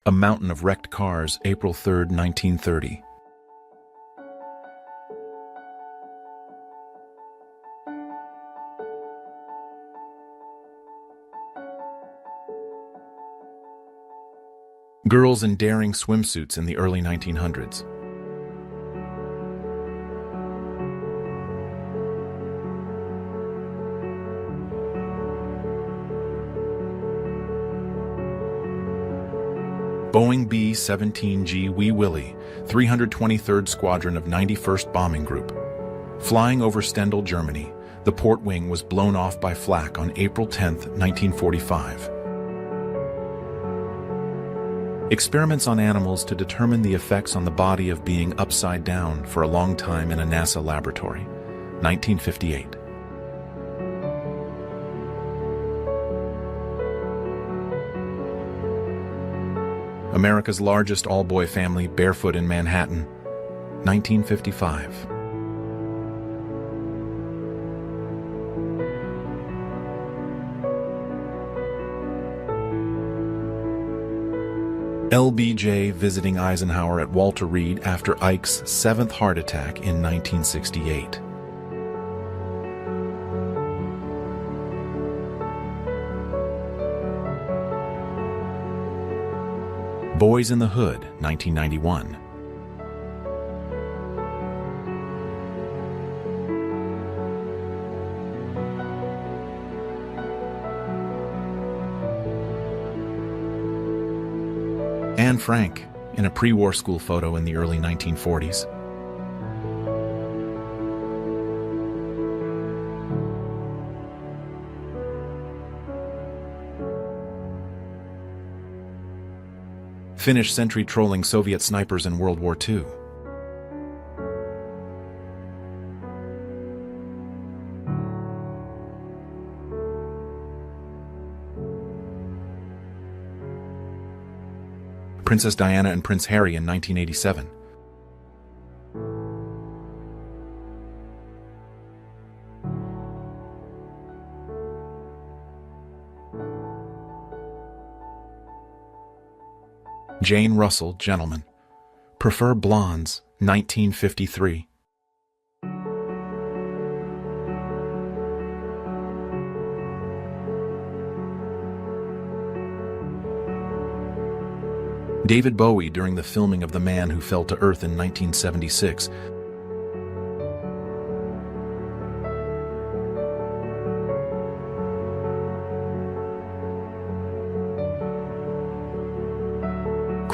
A mountain of wrecked cars, April 3, 1930. Girls in daring swimsuits in the early 1900s. Boeing B-17G Wee Willie, 323rd Squadron of 91st Bombing Group. Flying over Stendal, Germany, the port wing was blown off by flak on April 10, 1945. Experiments on animals to determine the effects on the body of being upside down for a long time in a NASA laboratory, 1958. America's largest all-boy family barefoot in Manhattan, 1955. LBJ visiting Eisenhower at Walter Reed after Ike's seventh heart attack in 1968. Boys in the Hood, 1991. Anne Frank, in a pre-war school photo in the early 1940s. Finnish sentry trolling Soviet snipers in World War II. Princess Diana and Prince Harry in 1987. Jane Russell, gentleman. Prefer blondes, 1953. David Bowie during the filming of The Man Who Fell to Earth in 1976.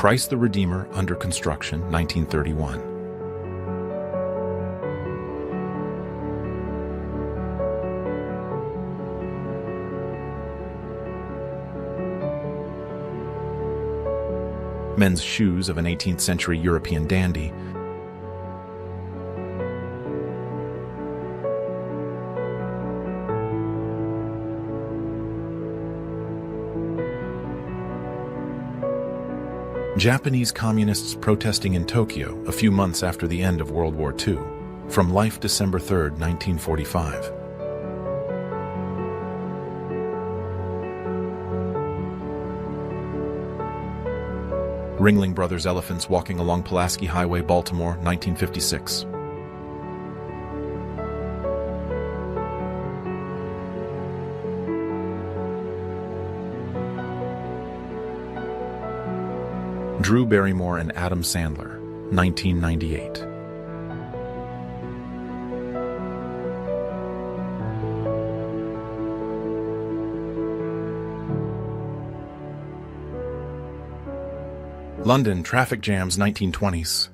Christ the Redeemer under construction, 1931. Men's shoes of an 18th century European dandy. Japanese communists protesting in Tokyo a few months after the end of World War II. From Life, December 3, 1945. Ringling Brothers elephants walking along Pulaski Highway, Baltimore, 1956. Drew Barrymore and Adam Sandler, 1998. London traffic jams, 1920s.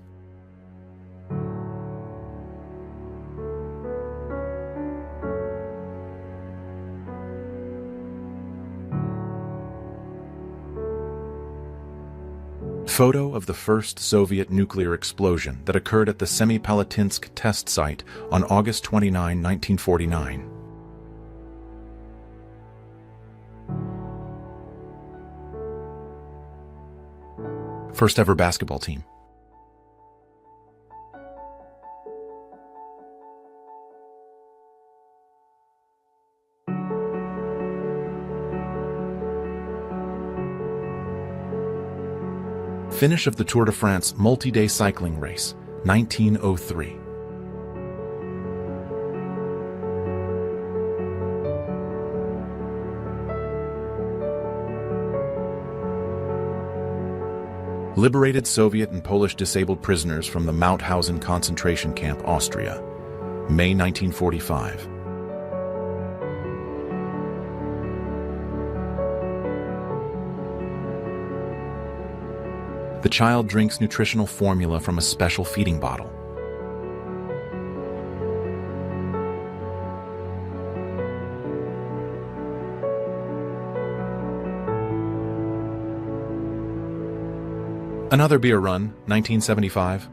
Photo of the first Soviet nuclear explosion that occurred at the Semipalatinsk test site on August 29, 1949. First ever basketball team. Finish of the Tour de France multi-day cycling race, 1903. Liberated Soviet and Polish disabled prisoners from the Mauthausen concentration camp, Austria, May 1945. The child drinks nutritional formula from a special feeding bottle. Another beer run, 1975.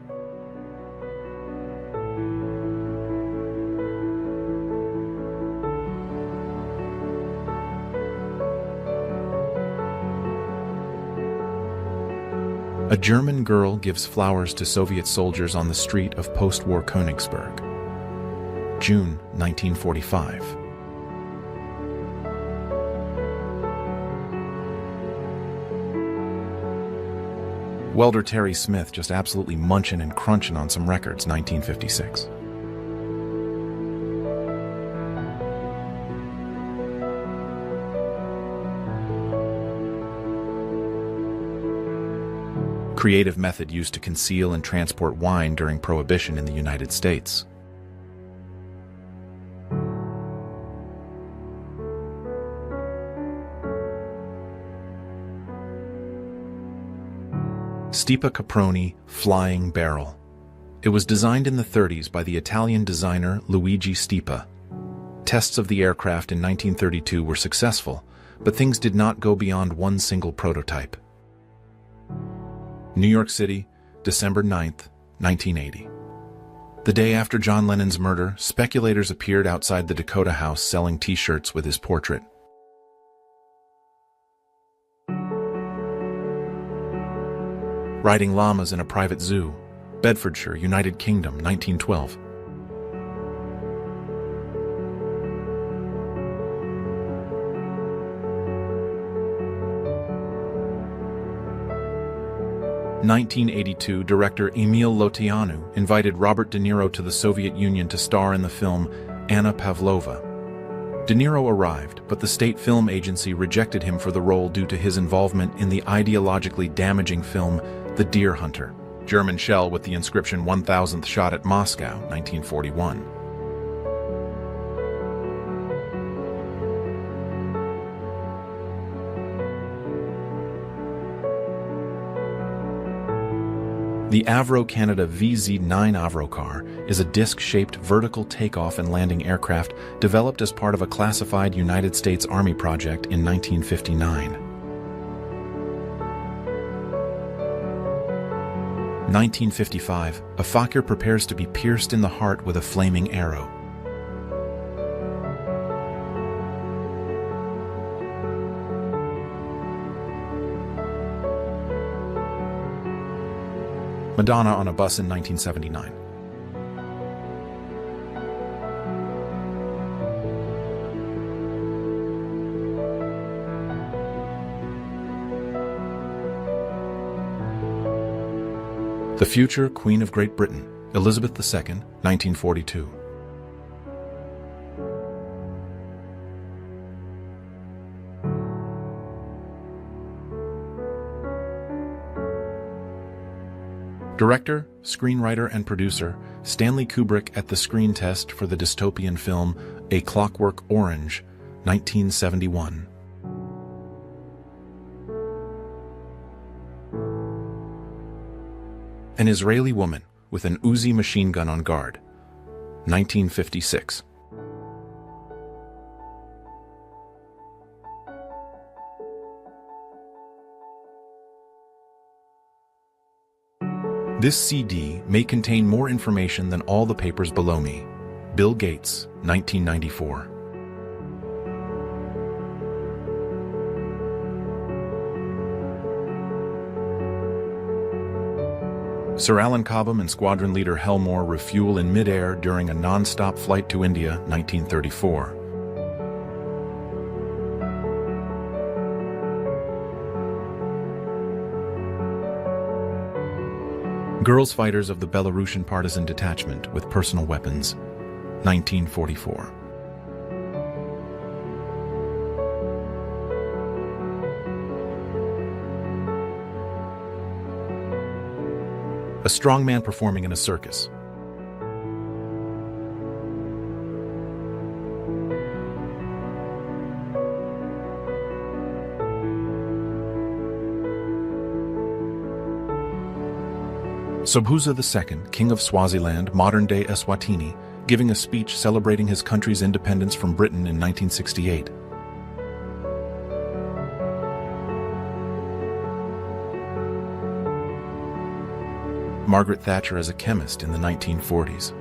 A German girl gives flowers to Soviet soldiers on the street of post-war Königsberg, June 1945. Welder Terry Smith just absolutely munching and crunching on some records, 1956. Creative method used to conceal and transport wine during Prohibition in the United States. Stipa Caproni Flying Barrel. It was designed in the 30s by the Italian designer Luigi Stipa. Tests of the aircraft in 1932 were successful, but things did not go beyond one single prototype. New York City, December 9th, 1980. The day after John Lennon's murder, speculators appeared outside the Dakota House selling T-shirts with his portrait. Riding llamas in a private zoo, Bedfordshire, United Kingdom, 1912. In 1982, director Emil Loteanu invited Robert De Niro to the Soviet Union to star in the film Anna Pavlova. De Niro arrived, but the State Film Agency rejected him for the role due to his involvement in the ideologically damaging film The Deer Hunter, German shell with the inscription 1000th shot at Moscow, 1941. The Avro Canada VZ-9 Avrocar is a disc-shaped vertical takeoff and landing aircraft developed as part of a classified United States Army project in 1959. 1955, a Fokker prepares to be pierced in the heart with a flaming arrow. Madonna on a bus in 1979. The future Queen of Great Britain, Elizabeth II, 1942. Director, screenwriter, and producer Stanley Kubrick at the screen test for the dystopian film A Clockwork Orange, 1971. An Israeli woman with an Uzi machine gun on guard, 1956. This CD may contain more information than all the papers below me. Bill Gates, 1994. Sir Alan Cobham and Squadron Leader Helmore refuel in mid-air during a non-stop flight to India, 1934. Girls fighters of the Belarusian partisan detachment with personal weapons, 1944. A strong man performing in a circus. Sobhuza II, King of Swaziland, modern-day Eswatini, giving a speech celebrating his country's independence from Britain in 1968. Margaret Thatcher as a chemist in the 1940s.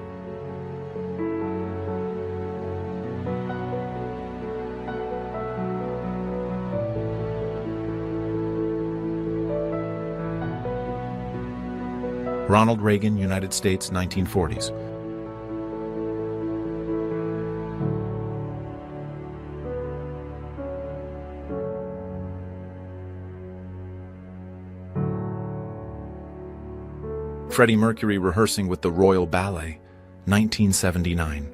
Ronald Reagan, United States, 1940s. Freddie Mercury rehearsing with the Royal Ballet, 1979.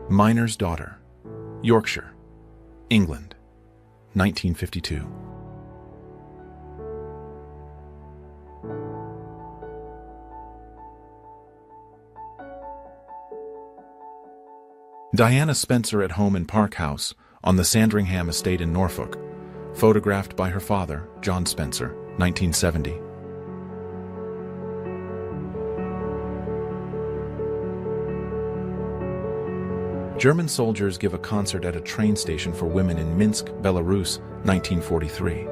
Miner's Daughter, Yorkshire, England, 1952. Diana Spencer at home in Park House on the Sandringham estate in Norfolk, photographed by her father, John Spencer, 1970. German soldiers give a concert at a train station for women in Minsk, Belarus, 1943.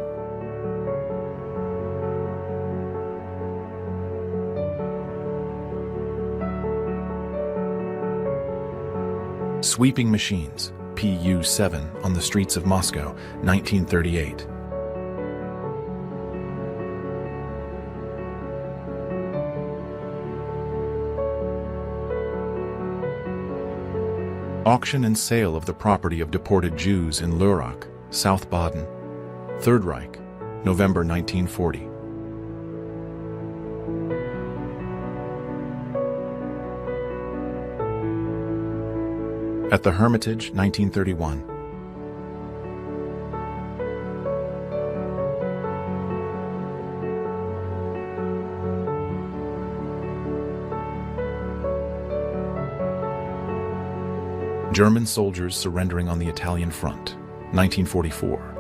Sweeping machines, PU-7, on the streets of Moscow, 1938. Auction and sale of the property of deported Jews in Lörrach, South Baden, Third Reich, November 1940. At the Hermitage, 1931. German soldiers surrendering on the Italian front, 1944.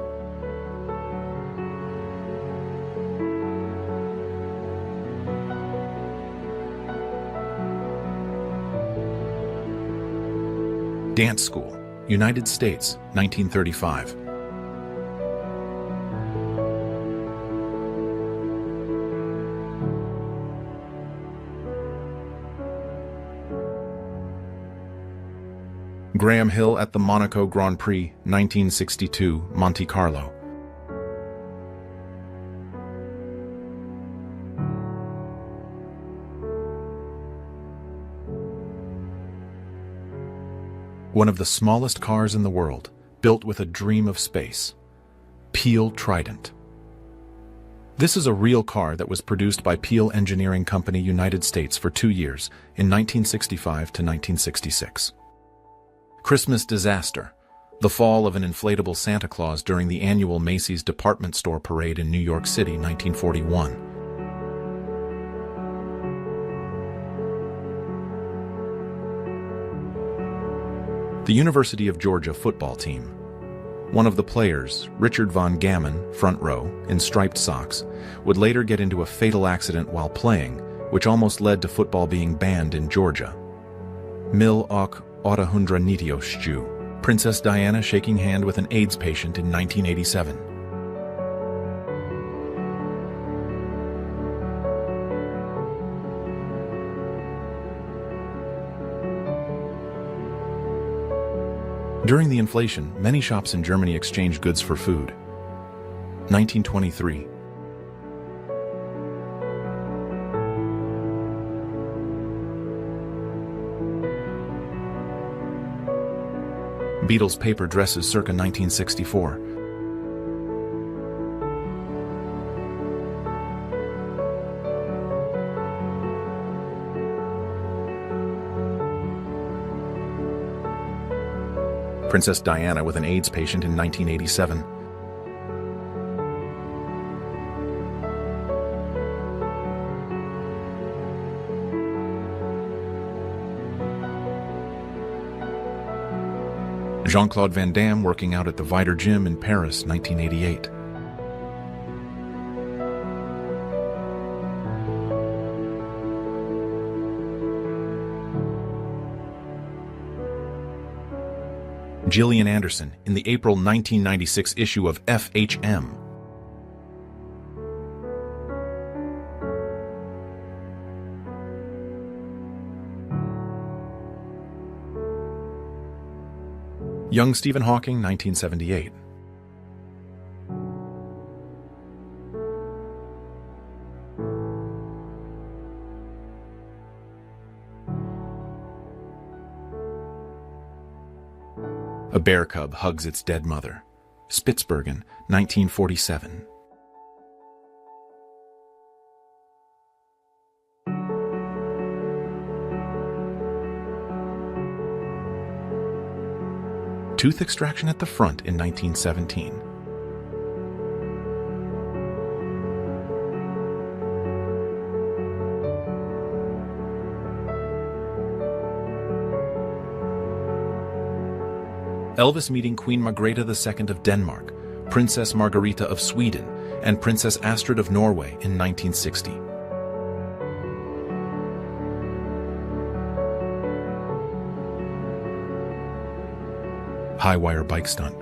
Dance School, United States, 1935. Graham Hill at the Monaco Grand Prix, 1962, Monte Carlo. One of the smallest cars in the world, built with a dream of space. Peel Trident. This is a real car that was produced by Peel Engineering Company, United States for 2 years, in 1965 to 1966. Christmas disaster. The fall of an inflatable Santa Claus during the annual Macy's department store parade in New York City, 1941. The University of Georgia football team. One of the players, Richard Von Gammon, front row, in striped socks, would later get into a fatal accident while playing, which almost led to football being banned in Georgia. Mil och 890. Princess Diana shaking hand with an AIDS patient in 1987. During the inflation, many shops in Germany exchanged goods for food. 1923. Beatles paper dresses circa 1964. Princess Diana with an AIDS patient in 1987. Jean-Claude Van Damme working out at the Vider Gym in Paris, 1988. Gillian Anderson in the April 1996 issue of FHM. Young Stephen Hawking, 1978. A bear cub hugs its dead mother. Spitsbergen, 1947. Tooth extraction at the front in 1917. Elvis meeting Queen Margrethe II of Denmark, Princess Margarita of Sweden, and Princess Astrid of Norway in 1960. High-wire bike stunt.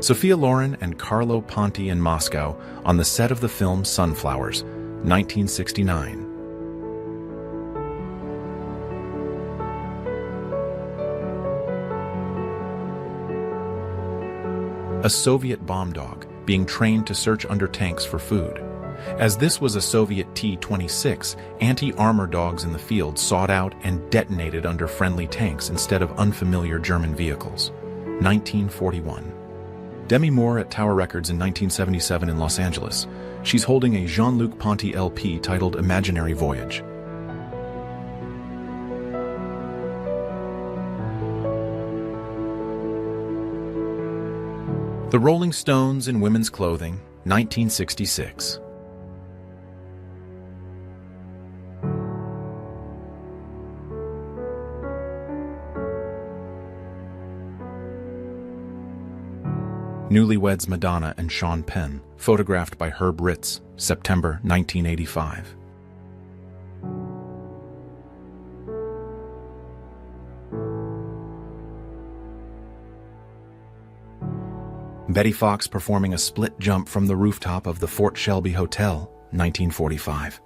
Sophia Loren and Carlo Ponti in Moscow on the set of the film Sunflowers, 1969. A Soviet bomb dog being trained to search under tanks for food. As this was a Soviet T-26, anti-armor dogs in the field sought out and detonated under friendly tanks instead of unfamiliar German vehicles. 1941. Demi Moore at Tower Records in 1977 in Los Angeles. She's holding a Jean-Luc Ponty LP titled Imaginary Voyage. The Rolling Stones in women's clothing, 1966. Newlyweds Madonna and Sean Penn, photographed by Herb Ritz, September 1985. Betty Fox performing a split jump from the rooftop of the Fort Shelby Hotel, 1945.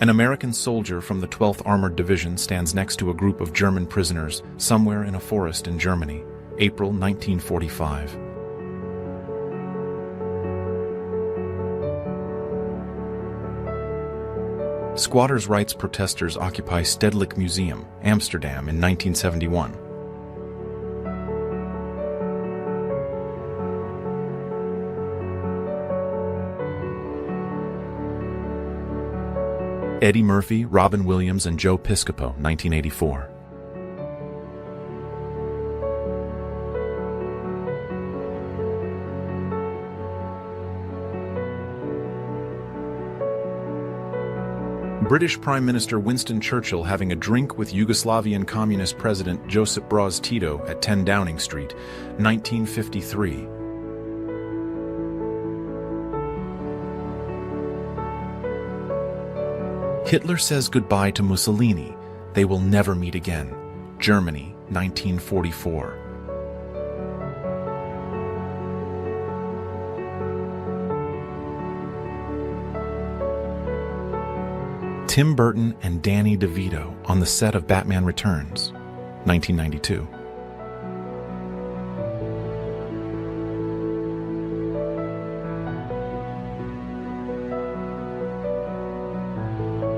An American soldier from the 12th Armored Division stands next to a group of German prisoners somewhere in a forest in Germany, April 1945. Squatters' rights protesters occupy Stedelijk Museum, Amsterdam in 1971. Eddie Murphy, Robin Williams, and Joe Piscopo, 1984. British Prime Minister Winston Churchill having a drink with Yugoslavian Communist President Josip Broz Tito at 10 Downing Street, 1953. Hitler says goodbye to Mussolini. They will never meet again. Germany, 1944. Tim Burton and Danny DeVito on the set of Batman Returns, 1992.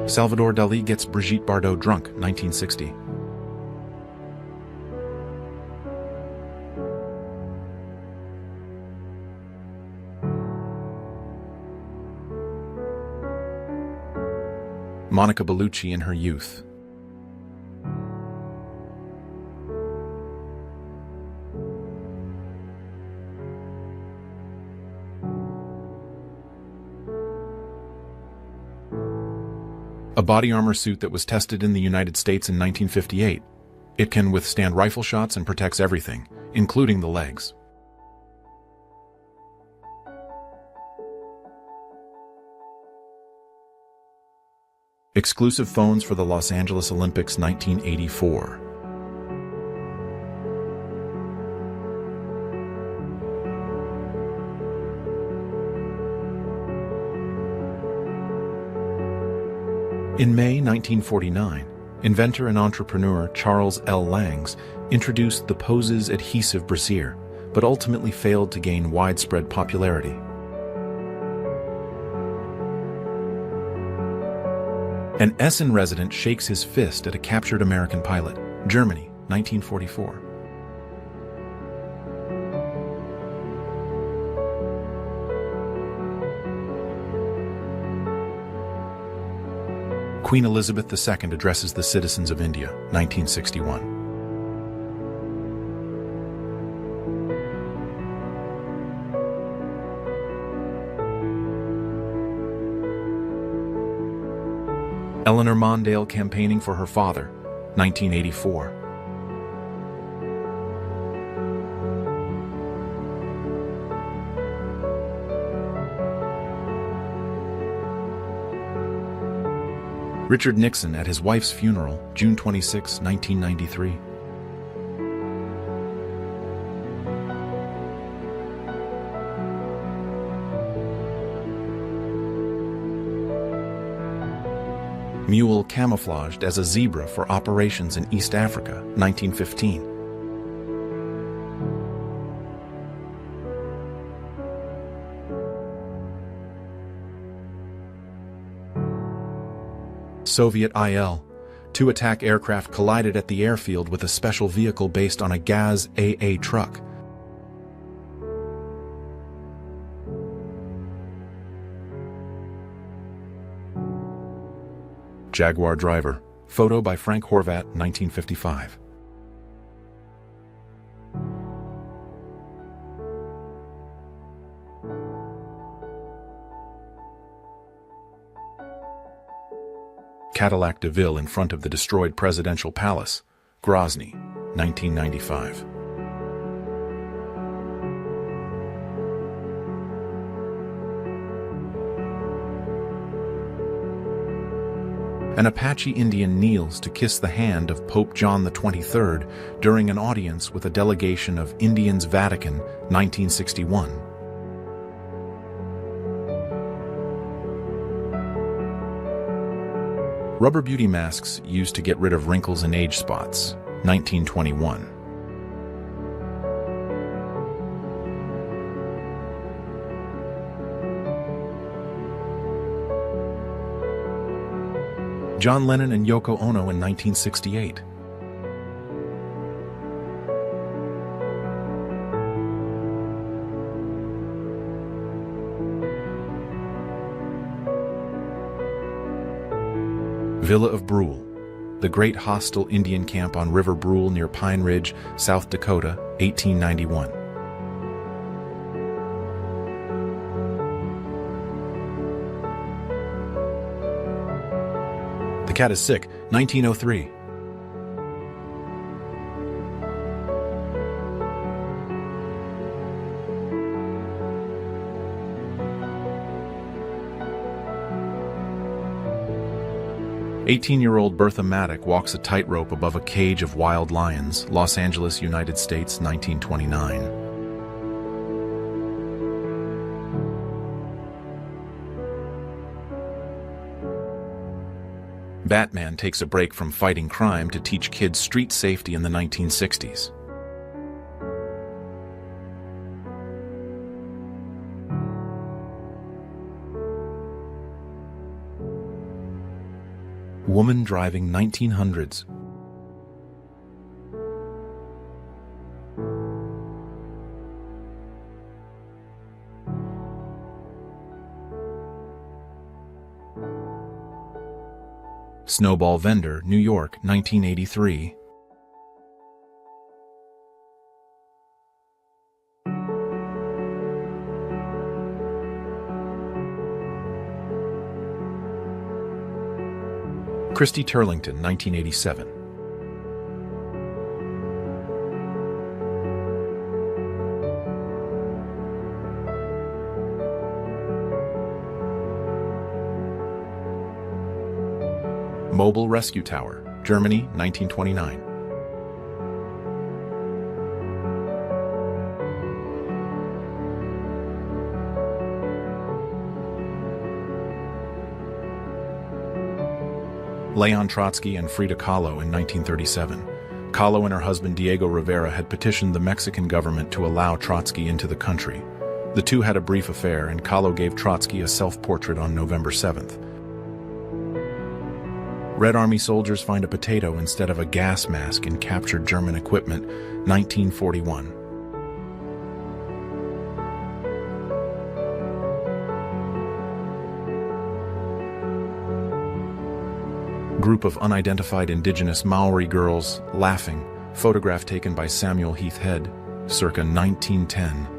Salvador Dali gets Brigitte Bardot drunk, 1960. Monica Bellucci in her youth. A body armor suit that was tested in the United States in 1958. It can withstand rifle shots and protects everything, including the legs. Exclusive phones for the Los Angeles Olympics 1984. In May 1949, inventor and entrepreneur Charles L. Langs introduced the Poses adhesive brassiere, but ultimately failed to gain widespread popularity. An Essen resident shakes his fist at a captured American pilot. Germany, 1944. Queen Elizabeth II addresses the citizens of India, 1961. Eleanor Mondale campaigning for her father, 1984. Richard Nixon at his wife's funeral, June 26, 1993. Mule camouflaged as a zebra for operations in East Africa, 1915. Soviet Il-2 attack aircraft collided at the airfield with a special vehicle based on a Gaz-AA truck. Jaguar driver. Photo by Frank Horvat, 1955. Cadillac DeVille in front of the destroyed presidential palace, Grozny, 1995. An Apache Indian kneels to kiss the hand of Pope John XXIII during an audience with a delegation of Indians Vatican, 1961. Rubber beauty masks used to get rid of wrinkles and age spots, 1921. John Lennon and Yoko Ono in 1968. Villa of Brule, the great hostile Indian camp on River Brule near Pine Ridge, South Dakota, 1891. The Cat is Sick, 1903. "18-year-old Bertha Maddock walks a tightrope above a cage of wild lions, Los Angeles, United States, 1929. Batman takes a break from fighting crime to teach kids street safety in the 1960s. Woman driving 1900s. Snowball vendor, New York, 1983. Christy Turlington, 1987. Mobile Rescue Tower, Germany, 1929. Leon Trotsky and Frida Kahlo in 1937. Kahlo and her husband Diego Rivera had petitioned the Mexican government to allow Trotsky into the country. The two had a brief affair, and Kahlo gave Trotsky a self-portrait on November 7th. Red Army soldiers find a potato instead of a gas mask in captured German equipment, 1941. Group of unidentified indigenous Maori girls laughing, photograph taken by Samuel Heath Head, circa 1910.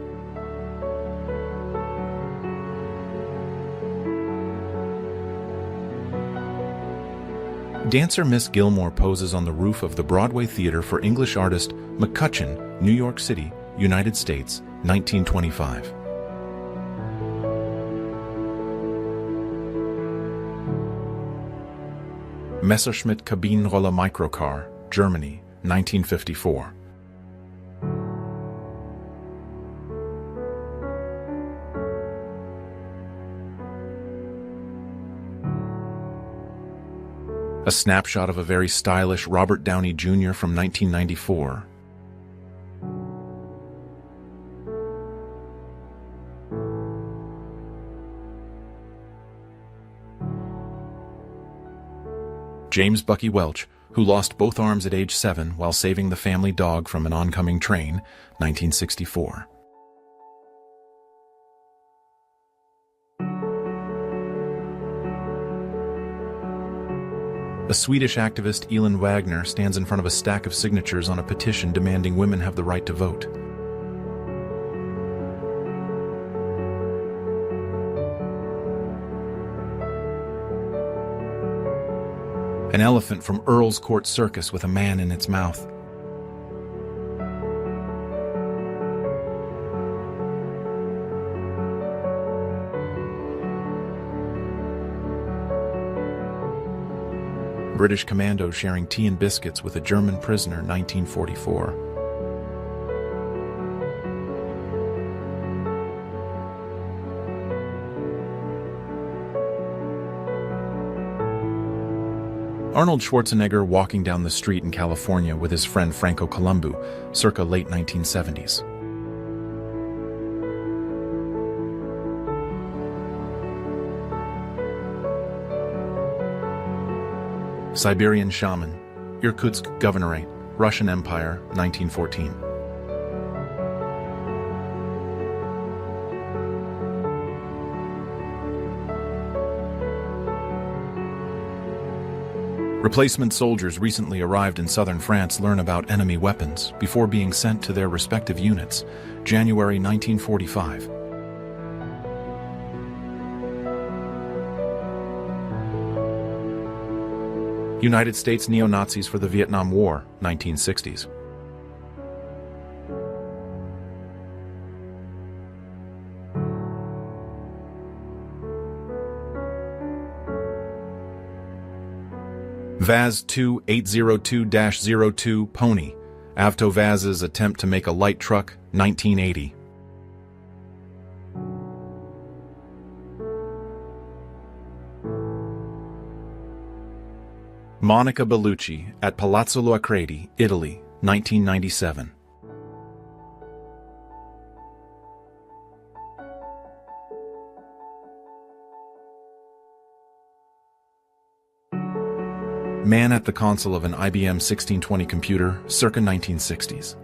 Dancer Miss Gilmore poses on the roof of the Broadway Theater for English artist McCutcheon, New York City, United States, 1925. Messerschmitt Kabinenroller Microcar, Germany, 1954. A snapshot of a very stylish Robert Downey Jr. from 1994. James Bucky Welch, who lost both arms at age 7 while saving the family dog from an oncoming train, 1964. A Swedish activist, Elin Wagner, stands in front of a stack of signatures on a petition demanding women have the right to vote. An elephant from Earl's Court Circus with a man in its mouth. British commandos sharing tea and biscuits with a German prisoner, 1944. Arnold Schwarzenegger walking down the street in California with his friend Franco Columbu, circa late 1970s. Siberian Shaman, Irkutsk Governorate, Russian Empire, 1914. Replacement soldiers recently arrived in southern France learn about enemy weapons before being sent to their respective units, January 1945. United States neo-Nazis for the Vietnam War, 1960s. Vaz 2802-02 Pony, Avtovaz's attempt to make a light truck, 1980. Monica Bellucci at Palazzo Loacredi, Italy, 1997. Man at the console of an IBM 1620 computer, circa 1960s.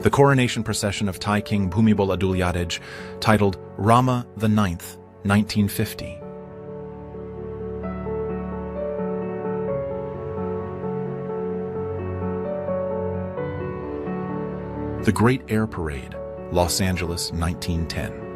The coronation procession of Thai King Bhumibol Adulyadej, titled Rama IX, 1950. The Great Air Parade, Los Angeles, 1910.